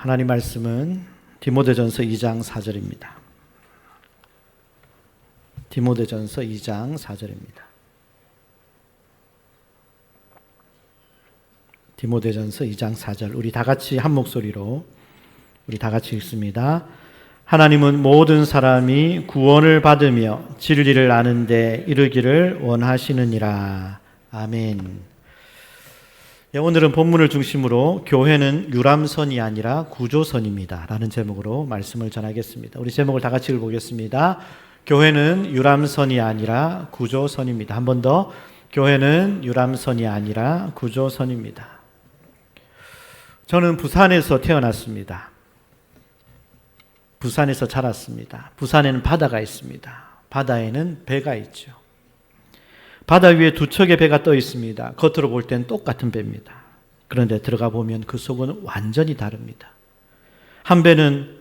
하나님 말씀은 디모데전서 2장 4절입니다. 디모데전서 2장 4절입니다. 디모데전서 2장 4절 우리 다 같이 한 목소리로 우리 다 같이 읽습니다. 하나님은 모든 사람이 구원을 받으며 진리를 아는 데 이르기를 원하시느니라. 아멘. 오늘은 본문을 중심으로 교회는 유람선이 아니라 구조선입니다 라는 제목으로 말씀을 전하겠습니다. 우리 제목을 다 같이 읽어보겠습니다. 교회는 유람선이 아니라 구조선입니다. 한 번 더. 교회는 유람선이 아니라 구조선입니다. 저는 부산에서 태어났습니다. 부산에서 자랐습니다. 부산에는 바다가 있습니다. 바다에는 배가 있죠. 바다 위에 두 척의 배가 떠 있습니다. 겉으로 볼 땐 똑같은 배입니다. 그런데 들어가 보면 그 속은 완전히 다릅니다. 한 배는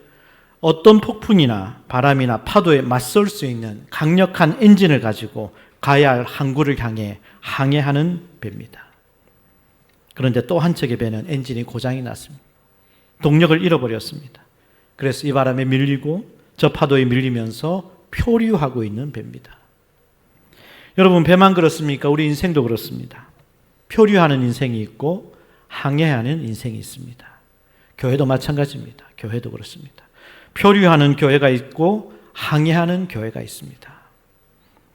어떤 폭풍이나 바람이나 파도에 맞설 수 있는 강력한 엔진을 가지고 가야 할 항구를 향해 항해하는 배입니다. 그런데 또 한 척의 배는 엔진이 고장이 났습니다. 동력을 잃어버렸습니다. 그래서 이 바람에 밀리고 저 파도에 밀리면서 표류하고 있는 배입니다. 여러분, 배만 그렇습니까? 우리 인생도 그렇습니다. 표류하는 인생이 있고 항해하는 인생이 있습니다. 교회도 마찬가지입니다. 교회도 그렇습니다. 표류하는 교회가 있고 항해하는 교회가 있습니다.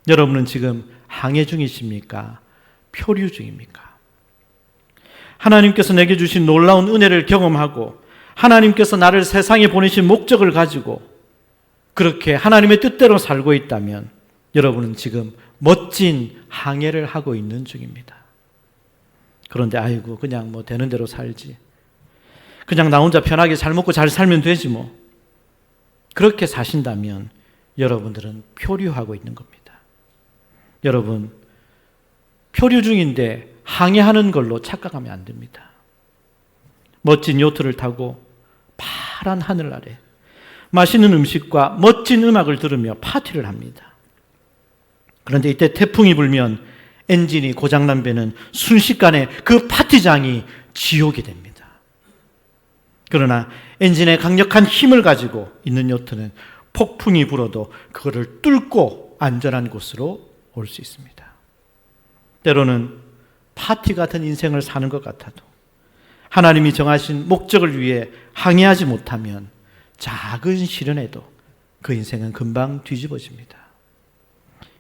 여러분은 지금 항해 중이십니까? 표류 중입니까? 하나님께서 내게 주신 놀라운 은혜를 경험하고 하나님께서 나를 세상에 보내신 목적을 가지고 그렇게 하나님의 뜻대로 살고 있다면 여러분은 지금 멋진 항해를 하고 있는 중입니다. 그런데 아이고 그냥 뭐 되는 대로 살지. 그냥 나 혼자 편하게 잘 먹고 잘 살면 되지 뭐. 그렇게 사신다면 여러분들은 표류하고 있는 겁니다. 여러분, 표류 중인데 항해하는 걸로 착각하면 안 됩니다. 멋진 요트를 타고 파란 하늘 아래 맛있는 음식과 멋진 음악을 들으며 파티를 합니다. 그런데 이때 태풍이 불면 엔진이 고장난 배는 순식간에 그 파티장이 지옥이 됩니다. 그러나 엔진의 강력한 힘을 가지고 있는 요트는 폭풍이 불어도 그거를 뚫고 안전한 곳으로 올 수 있습니다. 때로는 파티 같은 인생을 사는 것 같아도 하나님이 정하신 목적을 위해 항해하지 못하면 작은 시련에도 그 인생은 금방 뒤집어집니다.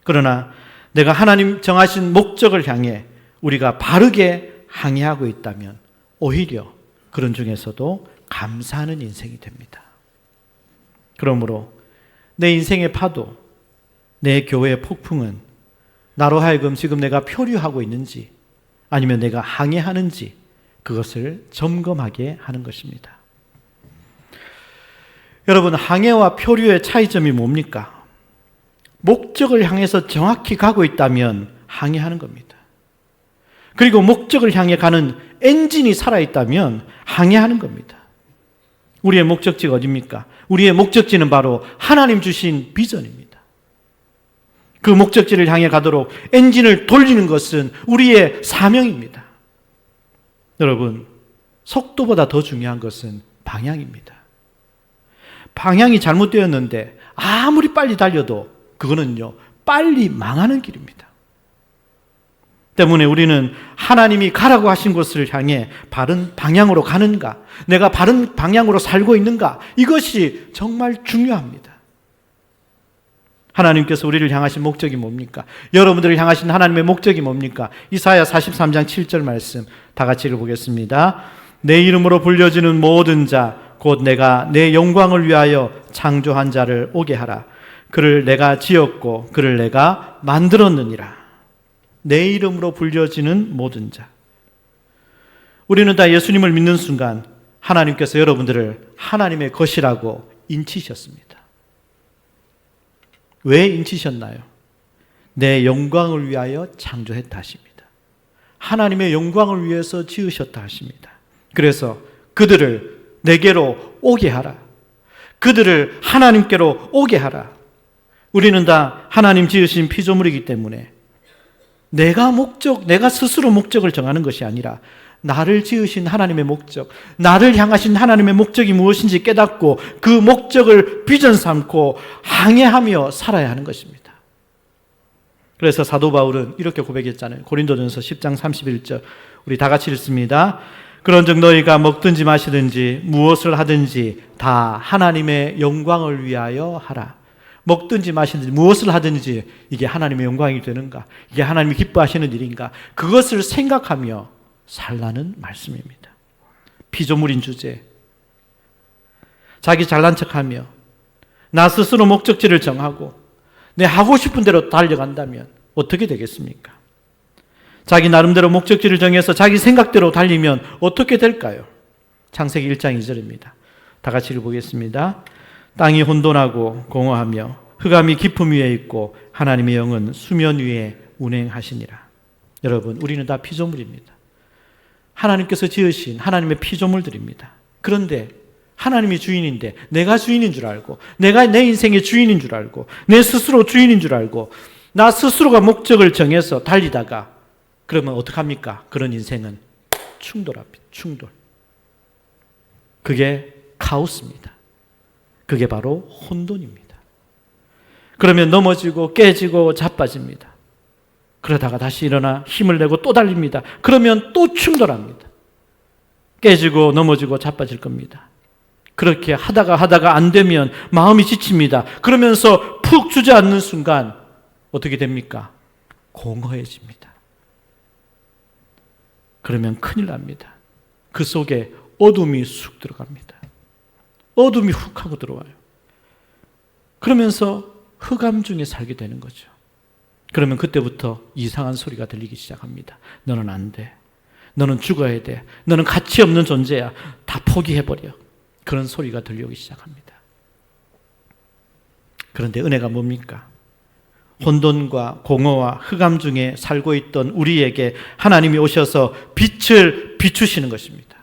그러나 내가 하나님 정하신 목적을 향해 우리가 바르게 항해하고 있다면 오히려 그런 중에서도 감사하는 인생이 됩니다. 그러므로 내 인생의 파도, 내 교회의 폭풍은 나로 하여금 지금 내가 표류하고 있는지 아니면 내가 항해하는지 그것을 점검하게 하는 것입니다. 여러분, 항해와 표류의 차이점이 뭡니까? 목적을 향해서 정확히 가고 있다면 항해하는 겁니다. 그리고 목적을 향해 가는 엔진이 살아있다면 항해하는 겁니다. 우리의 목적지가 어디입니까? 우리의 목적지는 바로 하나님 주신 비전입니다. 그 목적지를 향해 가도록 엔진을 돌리는 것은 우리의 사명입니다. 여러분, 속도보다 더 중요한 것은 방향입니다. 방향이 잘못되었는데 아무리 빨리 달려도 그거는요, 빨리 망하는 길입니다. 때문에 우리는 하나님이 가라고 하신 곳을 향해 바른 방향으로 가는가, 내가 바른 방향으로 살고 있는가, 이것이 정말 중요합니다. 하나님께서 우리를 향하신 목적이 뭡니까? 여러분들을 향하신 하나님의 목적이 뭡니까? 이사야 43장 7절 말씀 다 같이 읽어보겠습니다. 내 이름으로 불려지는 모든 자 곧 내가 내 영광을 위하여 창조한 자를 오게 하라. 그를 내가 지었고 그를 내가 만들었느니라. 내 이름으로 불려지는 모든 자. 우리는 다 예수님을 믿는 순간 하나님께서 여러분들을 하나님의 것이라고 인치셨습니다. 왜 인치셨나요? 내 영광을 위하여 창조했다 하십니다. 하나님의 영광을 위해서 지으셨다 하십니다. 그래서 그들을 내게로 오게 하라. 그들을 하나님께로 오게 하라. 우리는 다 하나님 지으신 피조물이기 때문에 내가 스스로 목적을 정하는 것이 아니라 나를 지으신 하나님의 목적, 나를 향하신 하나님의 목적이 무엇인지 깨닫고 그 목적을 비전 삼고 항해하며 살아야 하는 것입니다. 그래서 사도 바울은 이렇게 고백했잖아요. 고린도전서 10장 31절 우리 다 같이 읽습니다. 그런즉 너희가 먹든지 마시든지 무엇을 하든지 다 하나님의 영광을 위하여 하라. 먹든지 마시든지 무엇을 하든지 이게 하나님의 영광이 되는가? 이게 하나님이 기뻐하시는 일인가? 그것을 생각하며 살라는 말씀입니다. 피조물인 주제, 자기 잘난 척하며 나 스스로 목적지를 정하고 내 하고 싶은 대로 달려간다면 어떻게 되겠습니까? 자기 나름대로 목적지를 정해서 자기 생각대로 달리면 어떻게 될까요? 창세기 1장 2절입니다. 다 같이 읽어보겠습니다. 땅이 혼돈하고 공허하며 흑암이 깊음 위에 있고 하나님의 영은 수면 위에 운행하시니라. 여러분, 우리는 다 피조물입니다. 하나님께서 지으신 하나님의 피조물들입니다. 그런데 하나님이 주인인데 내가 주인인 줄 알고 내가 내 인생의 주인인 줄 알고 내 스스로 주인인 줄 알고 나 스스로가 목적을 정해서 달리다가 그러면 어떡합니까? 그런 인생은 충돌합니다. 충돌. 그게 카오스입니다. 그게 바로 혼돈입니다. 그러면 넘어지고 깨지고 자빠집니다. 그러다가 다시 일어나 힘을 내고 또 달립니다. 그러면 또 충돌합니다. 깨지고 넘어지고 자빠질 겁니다. 그렇게 하다가 안 되면 마음이 지칩니다. 그러면서 푹 주저앉는 순간 어떻게 됩니까? 공허해집니다. 그러면 큰일 납니다. 그 속에 어둠이 쑥 들어갑니다. 어둠이 훅 하고 들어와요. 그러면서 흑암 중에 살게 되는 거죠. 그러면 그때부터 이상한 소리가 들리기 시작합니다. 너는 안 돼. 너는 죽어야 돼. 너는 가치 없는 존재야. 다 포기해버려. 그런 소리가 들려오기 시작합니다. 그런데 은혜가 뭡니까? 혼돈과 공허와 흑암 중에 살고 있던 우리에게 하나님이 오셔서 빛을 비추시는 것입니다.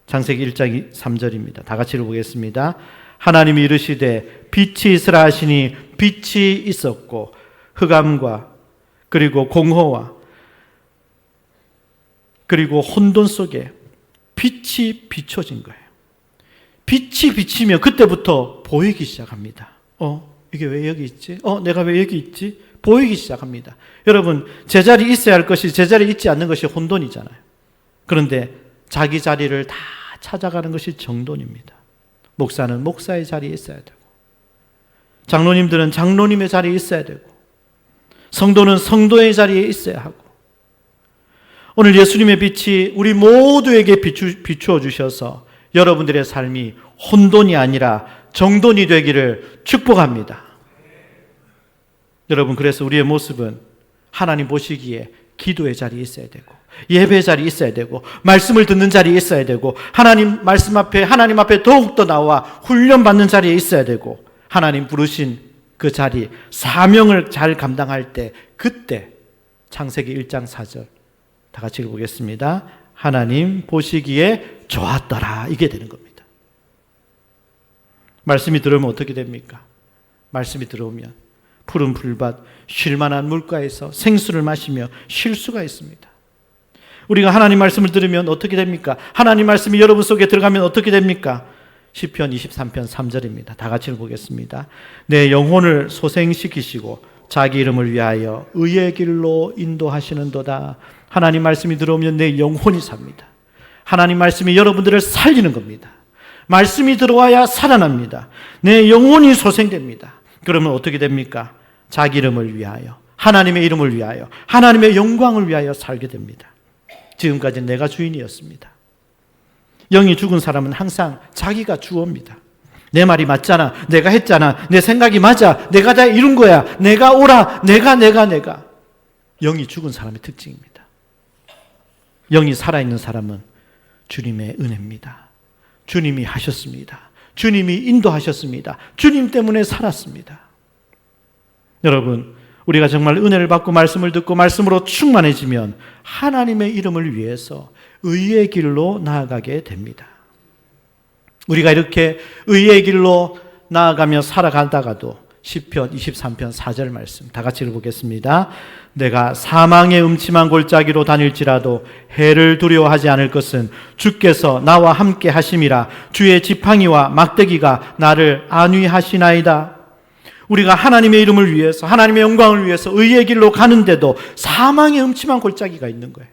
창세기 1장 3절입니다. 다 같이 읽어보겠습니다. 하나님이 이르시되 빛이 있으라 하시니 빛이 있었고 흑암과 그리고 공허와 그리고 혼돈 속에 빛이 비춰진 거예요. 빛이 비치면 그때부터 보이기 시작합니다. 이게 왜 여기 있지? 내가 왜 여기 있지? 보이기 시작합니다. 여러분, 제자리 있어야 할 것이 제자리 있지 않는 것이 혼돈이잖아요. 그런데 자기 자리를 다 찾아가는 것이 정돈입니다. 목사는 목사의 자리에 있어야 되고 장로님들은 장로님의 자리에 있어야 되고 성도는 성도의 자리에 있어야 하고 오늘 예수님의 빛이 우리 모두에게 비추어 주셔서 여러분들의 삶이 혼돈이 아니라 정돈이 되기를 축복합니다. 여러분, 그래서 우리의 모습은 하나님 보시기에 기도의 자리에 있어야 되고 예배 자리에 있어야 되고 말씀을 듣는 자리에 있어야 되고 하나님 말씀 앞에 하나님 앞에 더욱더 나와 훈련받는 자리에 있어야 되고 하나님 부르신 그 자리 사명을 잘 감당할 때 그때 창세기 1장 4절 다 같이 읽어보겠습니다. 하나님 보시기에 좋았더라. 이게 되는 겁니다. 말씀이 들어오면 어떻게 됩니까? 말씀이 들어오면 푸른 풀밭 쉴만한 물가에서 생수를 마시며 쉴 수가 있습니다. 우리가 하나님 말씀을 들으면 어떻게 됩니까? 하나님 말씀이 여러분 속에 들어가면 어떻게 됩니까? 시편 23편 3절입니다. 다 같이 읽어보겠습니다. 내 영혼을 소생시키시고 자기 이름을 위하여 의의 길로 인도하시는도다. 하나님 말씀이 들어오면 내 영혼이 삽니다. 하나님 말씀이 여러분들을 살리는 겁니다. 말씀이 들어와야 살아납니다. 내 영혼이 소생됩니다. 그러면 어떻게 됩니까? 자기 이름을 위하여, 하나님의 이름을 위하여, 하나님의 영광을 위하여 살게 됩니다. 지금까지 내가 주인이었습니다. 영이 죽은 사람은 항상 자기가 주어입니다. 내 말이 맞잖아. 내가 했잖아. 내 생각이 맞아. 내가 다 이룬 거야. 내가 옳아. 내가. 영이 죽은 사람의 특징입니다. 영이 살아있는 사람은 주님의 은혜입니다. 주님이 하셨습니다. 주님이 인도하셨습니다. 주님 때문에 살았습니다. 여러분, 우리가 정말 은혜를 받고 말씀을 듣고 말씀으로 충만해지면 하나님의 이름을 위해서 의의 길로 나아가게 됩니다. 우리가 이렇게 의의 길로 나아가며 살아가다가도 시편 23편 4절 말씀 다 같이 읽어보겠습니다. 내가 사망의 음침한 골짜기로 다닐지라도 해를 두려워하지 않을 것은 주께서 나와 함께 하심이라. 주의 지팡이와 막대기가 나를 안위하시나이다. 우리가 하나님의 이름을 위해서, 하나님의 영광을 위해서 의의 길로 가는데도 사망의 음침한 골짜기가 있는 거예요.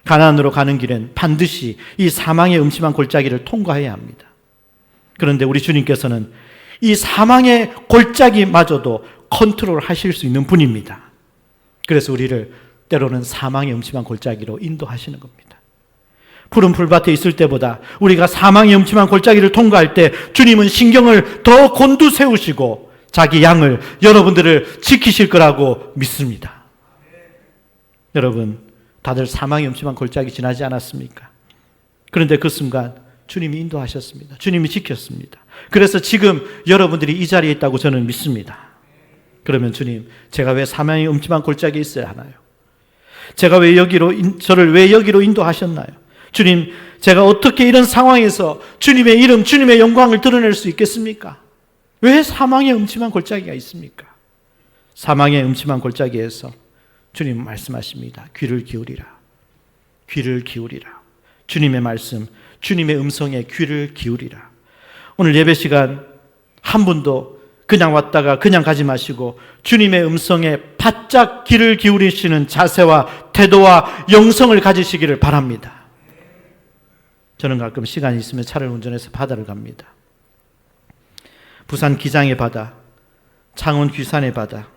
가나안으로 가는 길엔 반드시 이 사망의 음침한 골짜기를 통과해야 합니다. 그런데 우리 주님께서는 이 사망의 골짜기마저도 컨트롤 하실 수 있는 분입니다. 그래서 우리를 때로는 사망의 음침한 골짜기로 인도하시는 겁니다. 푸른 풀밭에 있을 때보다 우리가 사망의 음침한 골짜기를 통과할 때 주님은 신경을 더 곤두세우시고 자기 양을, 여러분들을 지키실 거라고 믿습니다. 여러분, 다들 사망의 음침한 골짜기 지나지 않았습니까? 그런데 그 순간 주님이 인도하셨습니다. 주님이 지켰습니다. 그래서 지금 여러분들이 이 자리에 있다고 저는 믿습니다. 그러면 주님, 제가 왜 사망의 음침한 골짜기에 있어야 하나요? 제가 저를 왜 여기로 인도하셨나요? 주님, 제가 어떻게 이런 상황에서 주님의 이름, 주님의 영광을 드러낼 수 있겠습니까? 왜 사망의 음침한 골짜기가 있습니까? 사망의 음침한 골짜기에서 주님 말씀하십니다. 귀를 기울이라. 귀를 기울이라. 주님의 말씀, 주님의 음성에 귀를 기울이라. 오늘 예배 시간 한 분도 그냥 왔다가 그냥 가지 마시고 주님의 음성에 바짝 귀를 기울이시는 자세와 태도와 영성을 가지시기를 바랍니다. 저는 가끔 시간이 있으면 차를 운전해서 바다를 갑니다. 부산 기장의 바다, 창원 귀산의 바다,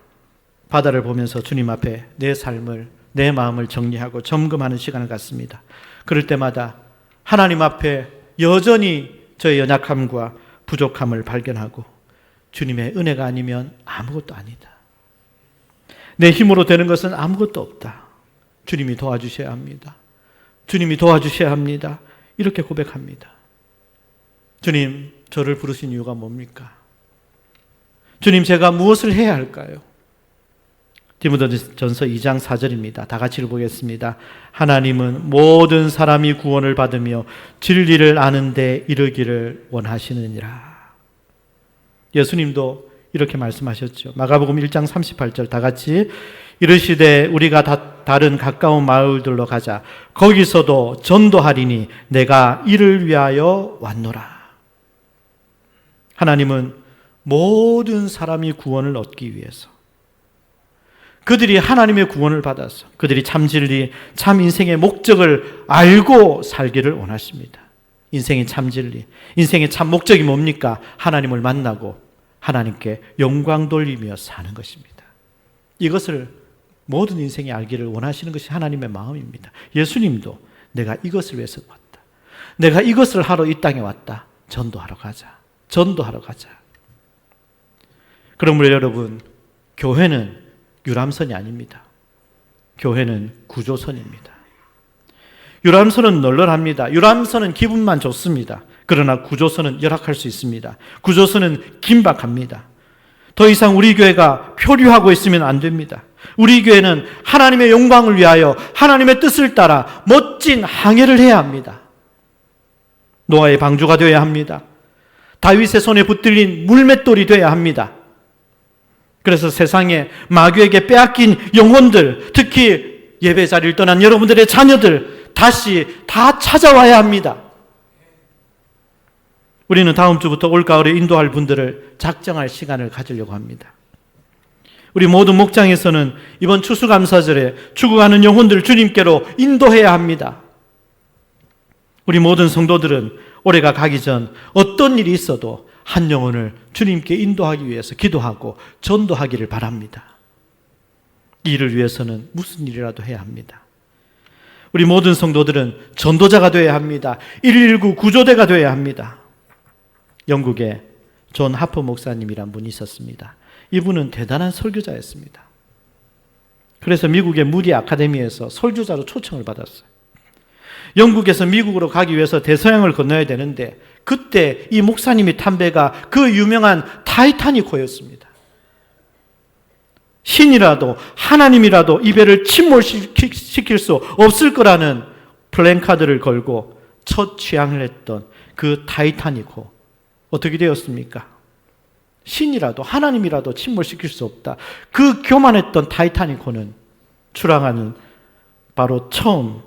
바다를 보면서 주님 앞에 내 삶을, 내 마음을 정리하고 점검하는 시간을 갖습니다. 그럴 때마다 하나님 앞에 여전히 저의 연약함과 부족함을 발견하고 주님의 은혜가 아니면 아무것도 아니다. 내 힘으로 되는 것은 아무것도 없다. 주님이 도와주셔야 합니다. 주님이 도와주셔야 합니다. 이렇게 고백합니다. 주님, 저를 부르신 이유가 뭡니까? 주님, 제가 무엇을 해야 할까요? 디모데전서 2장 4절입니다. 다 같이 읽어보겠습니다. 하나님은 모든 사람이 구원을 받으며 진리를 아는 데 이르기를 원하시느니라. 예수님도 이렇게 말씀하셨죠. 마가복음 1장 38절 다 같이 이르시되 우리가 다른 가까운 마을들로 가자. 거기서도 전도하리니 내가 이를 위하여 왔노라. 하나님은 모든 사람이 구원을 얻기 위해서, 그들이 하나님의 구원을 받아서 그들이 참 진리, 참 인생의 목적을 알고 살기를 원하십니다. 인생의 참 진리, 인생의 참 목적이 뭡니까? 하나님을 만나고 하나님께 영광 돌리며 사는 것입니다. 이것을 모든 인생이 알기를 원하시는 것이 하나님의 마음입니다. 예수님도 내가 이것을 위해서 왔다. 내가 이것을 하러 이 땅에 왔다. 전도하러 가자. 전도하러 가자. 그러므로 여러분, 교회는 유람선이 아닙니다. 교회는 구조선입니다. 유람선은 널널합니다. 유람선은 기분만 좋습니다. 그러나 구조선은 열악할 수 있습니다. 구조선은 긴박합니다. 더 이상 우리 교회가 표류하고 있으면 안 됩니다. 우리 교회는 하나님의 영광을 위하여 하나님의 뜻을 따라 멋진 항해를 해야 합니다. 노아의 방주가 되어야 합니다. 다윗의 손에 붙들린 물맷돌이 되어야 합니다. 그래서 세상에 마귀에게 빼앗긴 영혼들, 특히 예배 자리를 떠난 여러분들의 자녀들 다시 다 찾아와야 합니다. 우리는 다음 주부터 올가을에 인도할 분들을 작정할 시간을 가지려고 합니다. 우리 모든 목장에서는 이번 추수감사절에 죽어가는 영혼들을 주님께로 인도해야 합니다. 우리 모든 성도들은 올해가 가기 전 어떤 일이 있어도 한 영혼을 주님께 인도하기 위해서 기도하고 전도하기를 바랍니다. 이 일을 위해서는 무슨 일이라도 해야 합니다. 우리 모든 성도들은 전도자가 되어야 합니다. 119 구조대가 되어야 합니다. 영국에 존 하퍼 목사님이란 분이 있었습니다. 이분은 대단한 설교자였습니다. 그래서 미국의 무디 아카데미에서 설교자로 초청을 받았어요. 영국에서 미국으로 가기 위해서 대서양을 건너야 되는데 그때 이 목사님이 탄 배가 그 유명한 타이타닉호였습니다. 신이라도 하나님이라도 이 배를 침몰시킬 수 없을 거라는 플랜카드를 걸고 첫 취항을 했던 그 타이타닉호 어떻게 되었습니까? 신이라도 하나님이라도 침몰시킬 수 없다. 그 교만했던 타이타닉호는 출항하는 바로 처음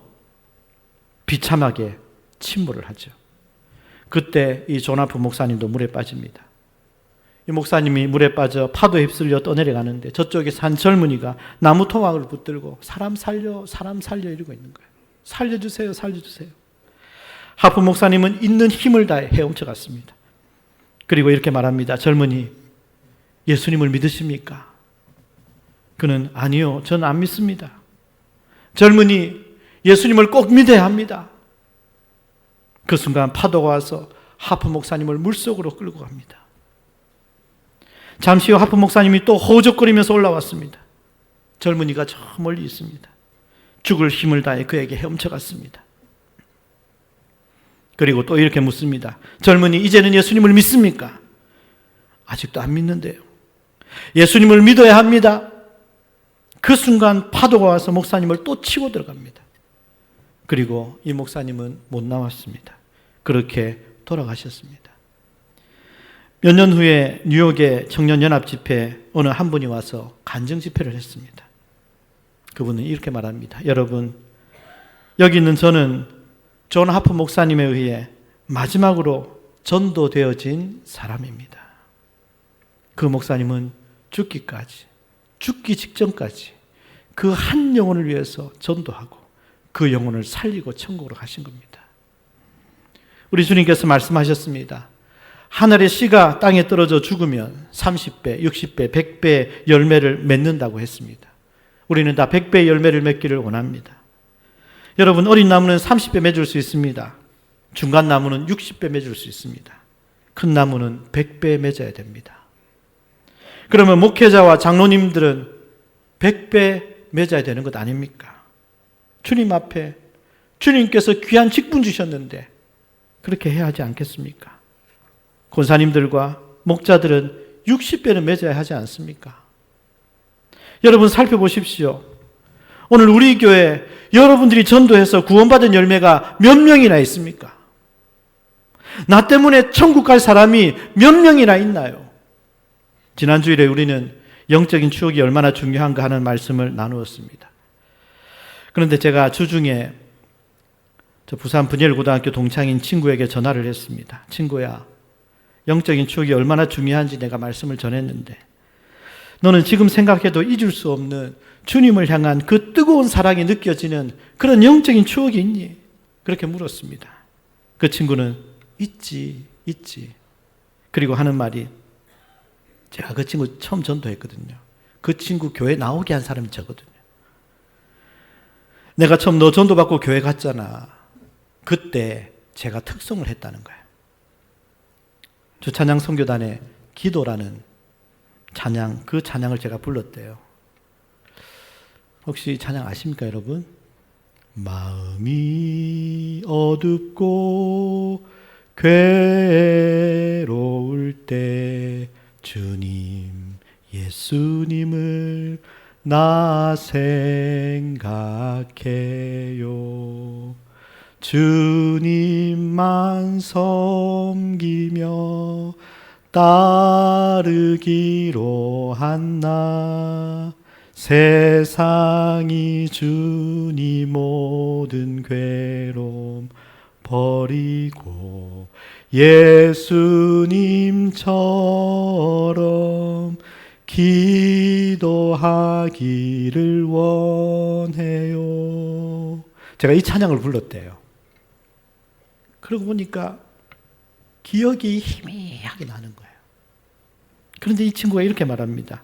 비참하게 침몰을 하죠. 그때 이 존 하프 목사님도 물에 빠집니다. 이 목사님이 물에 빠져 파도에 휩쓸려 떠내려가는데 저쪽에 산 젊은이가 나무 토막을 붙들고 사람 살려 이러고 있는 거예요. 살려주세요. 하프 목사님은 있는 힘을 다해 헤엄쳐 갔습니다. 그리고 이렇게 말합니다. 젊은이, 예수님을 믿으십니까? 그는 아니요, 전 안 믿습니다. 젊은이, 예수님을 꼭 믿어야 합니다. 그 순간 파도가 와서 하프 목사님을 물속으로 끌고 갑니다. 잠시 후 하프 목사님이 또 호적거리면서 올라왔습니다. 젊은이가 저 멀리 있습니다. 죽을 힘을 다해 그에게 헤엄쳐 갔습니다. 그리고 또 이렇게 묻습니다. 젊은이, 이제는 예수님을 믿습니까? 아직도 안 믿는데요. 예수님을 믿어야 합니다. 그 순간 파도가 와서 목사님을 또 치고 들어갑니다. 그리고 이 목사님은 못 나왔습니다. 그렇게 돌아가셨습니다. 몇 년 후에 뉴욕의 청년연합 집회에 어느 한 분이 와서 간증 집회를 했습니다. 그분은 이렇게 말합니다. 여러분, 여기 있는 저는 존 하프 목사님에 의해 마지막으로 전도되어진 사람입니다. 그 목사님은 죽기 직전까지 그 한 영혼을 위해서 전도하고 그 영혼을 살리고 천국으로 가신 겁니다. 우리 주님께서 말씀하셨습니다. 하늘의 씨가 땅에 떨어져 죽으면 30배, 60배, 100배 열매를 맺는다고 했습니다. 우리는 다 100배 열매를 맺기를 원합니다. 여러분, 어린 나무는 30배 맺을 수 있습니다. 중간 나무는 60배 맺을 수 있습니다. 큰 나무는 100배 맺어야 됩니다. 그러면 목회자와 장로님들은 100배 맺어야 되는 것 아닙니까? 주님 앞에 주님께서 귀한 직분 주셨는데 그렇게 해야 하지 않겠습니까? 권사님들과 목자들은 60배는 맺어야 하지 않습니까? 여러분, 살펴보십시오. 오늘 우리 교회 여러분들이 전도해서 구원받은 열매가 몇 명이나 있습니까? 나 때문에 천국 갈 사람이 몇 명이나 있나요? 지난 주일에 우리는 영적인 추억이 얼마나 중요한가 하는 말씀을 나누었습니다. 그런데 제가 주중에 저 부산 분열고등학교 동창인 친구에게 전화를 했습니다. 친구야, 영적인 추억이 얼마나 중요한지 내가 말씀을 전했는데 너는 지금 생각해도 잊을 수 없는 주님을 향한 그 뜨거운 사랑이 느껴지는 그런 영적인 추억이 있니? 그렇게 물었습니다. 그 친구는 있지. 그리고 하는 말이, 제가 그 친구 처음 전도했거든요. 그 친구 교회 나오게 한 사람이 저거든요. 내가 처음 너 전도받고 교회 갔잖아. 그때 제가 특송을 했다는 거예요. 주찬양 선교단의 기도라는 찬양, 그 찬양을 제가 불렀대요. 혹시 찬양 아십니까, 여러분? 마음이 어둡고 괴로울 때 주님, 예수님을 나 생각해요. 주님만 섬기며 따르기로 한나 세상이 주니 모든 괴로움 버리고 예수님처럼 기도하기를 원해요. 제가 이 찬양을 불렀대요. 그러고 보니까 기억이 희미하게 나는 거예요. 그런데 이 친구가 이렇게 말합니다.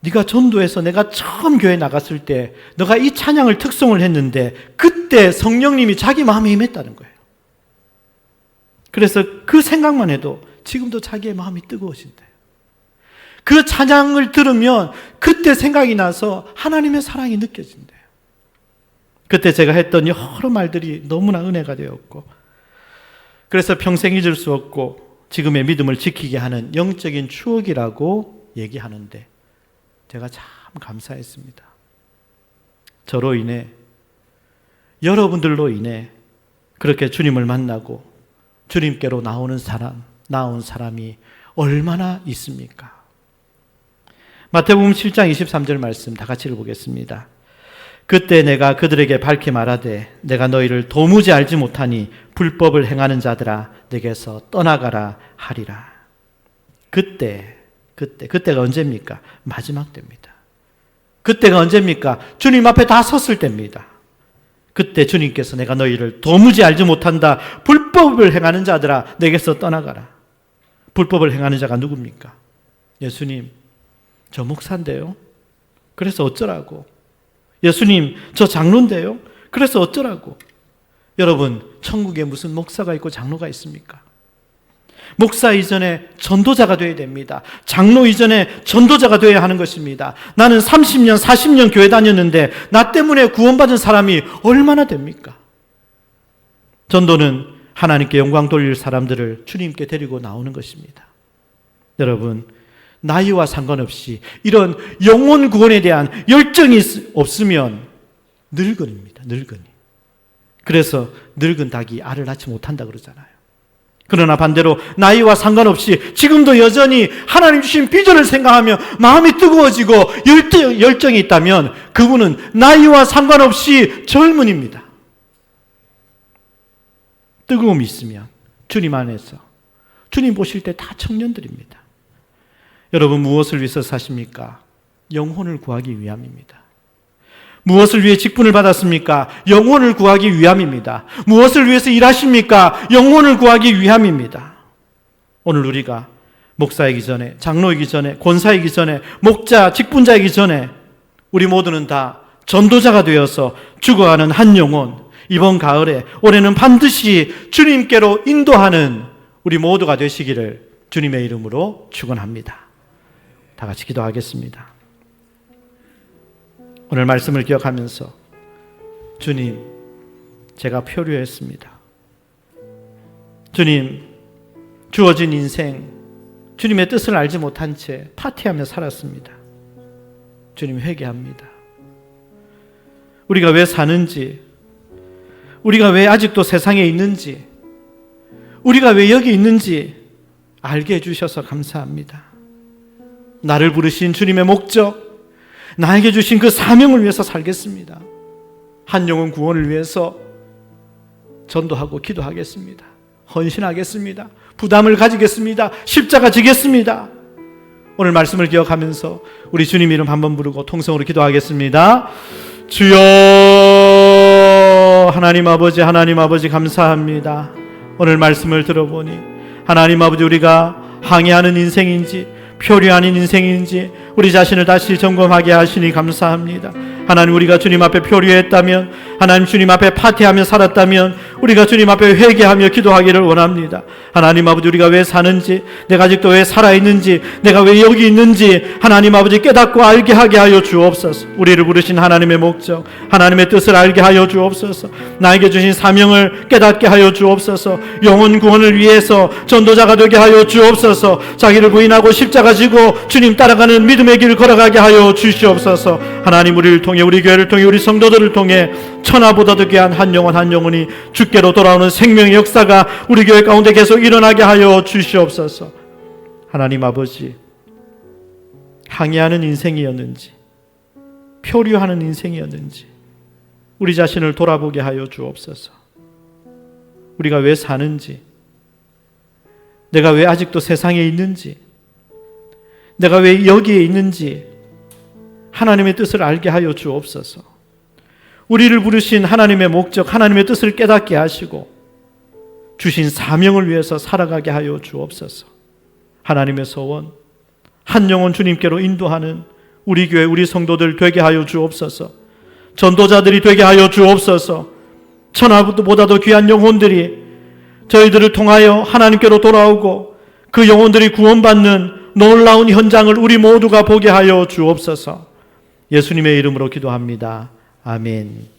네가 전도해서 내가 처음 교회 나갔을 때 너가 이 찬양을 특송을 했는데 그때 성령님이 자기 마음에 임했다는 거예요. 그래서 그 생각만 해도 지금도 자기의 마음이 뜨거워진대요. 그 찬양을 들으면 그때 생각이 나서 하나님의 사랑이 느껴진대요. 그때 제가 했던 여러 말들이 너무나 은혜가 되었고, 그래서 평생 잊을 수 없고 지금의 믿음을 지키게 하는 영적인 추억이라고 얘기하는데 제가 참 감사했습니다. 저로 인해, 여러분들로 인해 그렇게 주님을 만나고 주님께로 나온 사람이 얼마나 있습니까? 마태복음 7장 23절 말씀 다 같이 읽어보겠습니다. 그때 내가 그들에게 밝히 말하되 내가 너희를 도무지 알지 못하니 불법을 행하는 자들아 내게서 떠나가라 하리라. 그때가 언제입니까? 마지막 때입니다. 그때가 언제입니까? 주님 앞에 다 섰을 때입니다. 그때 주님께서 내가 너희를 도무지 알지 못한다. 불법을 행하는 자들아 내게서 떠나가라. 불법을 행하는 자가 누굽니까? 예수님, 저 목사인데요. 그래서 어쩌라고? 예수님, 저 장로인데요. 그래서 어쩌라고? 여러분, 천국에 무슨 목사가 있고 장로가 있습니까? 목사 이전에 전도자가 되어야 됩니다. 장로 이전에 전도자가 되어야 하는 것입니다. 나는 30년, 40년 교회 다녔는데 나 때문에 구원받은 사람이 얼마나 됩니까? 전도는 하나님께 영광 돌릴 사람들을 주님께 데리고 나오는 것입니다. 여러분, 나이와 상관없이 이런 영혼 구원에 대한 열정이 없으면 늙은입니다. 늙은이. 그래서 늙은 닭이 알을 낳지 못한다 그러잖아요. 그러나 반대로 나이와 상관없이 지금도 여전히 하나님 주신 비전을 생각하며 마음이 뜨거워지고 열정이 있다면 그분은 나이와 상관없이 젊은입니다. 뜨거움이 있으면 주님 안에서 주님 보실 때 다 청년들입니다. 여러분, 무엇을 위해서 사십니까? 영혼을 구하기 위함입니다. 무엇을 위해 직분을 받았습니까? 영혼을 구하기 위함입니다. 무엇을 위해서 일하십니까? 영혼을 구하기 위함입니다. 오늘 우리가 목사이기 전에, 장로이기 전에, 권사이기 전에, 목자, 직분자이기 전에 우리 모두는 다 전도자가 되어서 죽어가는 한 영혼, 이번 가을에 올해는 반드시 주님께로 인도하는 우리 모두가 되시기를 주님의 이름으로 축원합니다. 다 같이 기도하겠습니다. 오늘 말씀을 기억하면서 주님, 제가 표류했습니다. 주님, 주어진 인생 주님의 뜻을 알지 못한 채 파티하며 살았습니다. 주님, 회개합니다. 우리가 왜 사는지, 우리가 왜 아직도 세상에 있는지, 우리가 왜 여기 있는지 알게 해주셔서 감사합니다. 나를 부르신 주님의 목적, 나에게 주신 그 사명을 위해서 살겠습니다. 한 영혼 구원을 위해서 전도하고 기도하겠습니다. 헌신하겠습니다. 부담을 가지겠습니다. 십자가 지겠습니다. 오늘 말씀을 기억하면서 우리 주님 이름 한번 부르고 통성으로 기도하겠습니다. 주여, 하나님 아버지, 하나님 아버지 감사합니다. 오늘 말씀을 들어보니 하나님 아버지, 우리가 항해하는 인생인지 표류하는 인생인지 우리 자신을 다시 점검하게 하시니 감사합니다. 하나님, 우리가 주님 앞에 표류했다면, 하나님 주님 앞에 파티하며 살았다면 우리가 주님 앞에 회개하며 기도하기를 원합니다. 하나님 아버지, 우리가 왜 사는지, 내가 아직도 왜 살아있는지, 내가 왜 여기 있는지 하나님 아버지 깨닫고 알게 하게 하여 주옵소서. 우리를 부르신 하나님의 목적, 하나님의 뜻을 알게 하여 주옵소서. 나에게 주신 사명을 깨닫게 하여 주옵소서. 영혼 구원을 위해서 전도자가 되게 하여 주옵소서. 자기를 부인하고 십자가 지고 주님 따라가는 믿음의 길을 걸어가게 하여 주시옵소서. 하나님, 우리를 통해, 우리 교회를 통해, 우리 성도들을 통해 천하보다도 귀한 한 영혼이 주께로 돌아오는 생명의 역사가 우리 교회 가운데 계속 일어나게 하여 주시옵소서. 하나님 아버지, 항해하는 인생이었는지 표류하는 인생이었는지 우리 자신을 돌아보게 하여 주옵소서. 우리가 왜 사는지, 내가 왜 아직도 세상에 있는지, 내가 왜 여기에 있는지 하나님의 뜻을 알게 하여 주옵소서. 우리를 부르신 하나님의 목적, 하나님의 뜻을 깨닫게 하시고 주신 사명을 위해서 살아가게 하여 주옵소서. 하나님의 소원, 한 영혼 주님께로 인도하는 우리 교회, 우리 성도들 되게 하여 주옵소서. 전도자들이 되게 하여 주옵소서. 천하보다도 귀한 영혼들이 저희들을 통하여 하나님께로 돌아오고 그 영혼들이 구원받는 놀라운 현장을 우리 모두가 보게 하여 주옵소서. 예수님의 이름으로 기도합니다. 아멘.